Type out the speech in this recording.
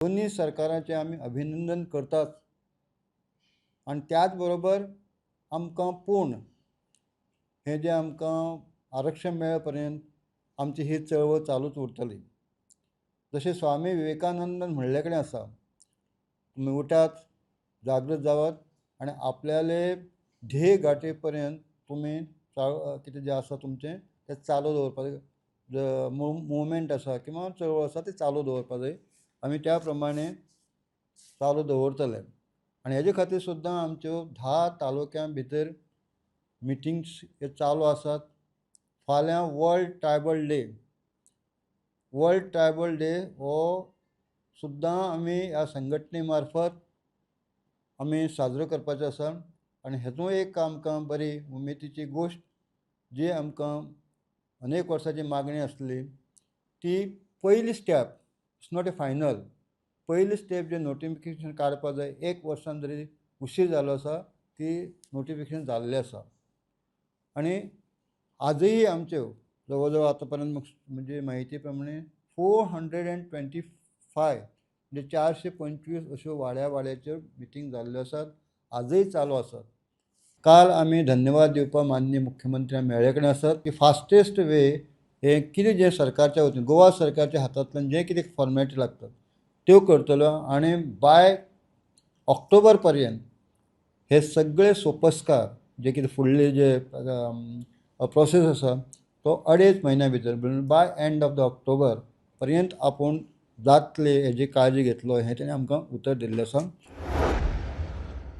दोन्ही सरकाराचे आम्ही अभिनंदन करतात आणि त्याच बरोबर आमकां पूर्ण हे जे आमकां आरक्षण मेळ्ळे पर्यंत आमची ही चळवळ चालूच उरतली. जशें स्वामी विवेकानंदन म्हणले कडेन आसा, तुम्ही उठात, जागृत जावात आणि आपल्याले ध्येय गाठे पर्यंत तुम्ही कितें जें आसा तुमचें तें चालू दवरपाक मुवमेंट आसा किंवा चळवळ आसा ती चालू दवरपाक जाय. आमी त्या प्रमाणे चालू दवरतले आणि हेजे खातीर सुद्दां आमच्यो 10 तालुक्यां भितर मिटिंग्स हे चालू आसात. फाल्यां world tribal day. World tribal day हो सुद्दां आमी ह्या संघटने मार्फत आमी साजरो करपाचो आसा आणि हेतूंत एक आमकां बरी उमेदीची गोश्ट जी आमकां अनेक वर्सांची मागणी आसली ती पयली step, it's not A final, पयली स्टेप जे नोटिफिकेशन काडपा जाय 1 वर्सान जरी उशीर जालो आसा ती नोटिफिकेशन जाल्लें आसा आणि आजही आमच्यो जवळ जवळ आतापर्यंत म्हणजे माहिती प्रमाणे 425 म्हणजे 425 अश्यो वाड्याच्यो मिटींग जाल्ल्यो आसात, आजही चालू आसात. काल आमी धन्यवाद दिवपा माननीय मुख्यमंत्र्यांक मेळ्ळे कडेन आसात की फास्टेस्ट वे हे कितें जें सरकारच्या वतीन गोवा सरकारच्या हातांतल्यान जें कितें फॉर्मेलिटी लागतात त्यो करतलो आणि बाय ऑक्टोबर पर्यंत हे सगळे सोपस्कार जे कितें फुडले जे प्रोसेस आसा तो 2.5 म्हयन्या भितर by end of the October पर्यंत आपूण जातले हेजी काळजी घेतलो हें तेणें आमकां उतर दिल्लें आसा.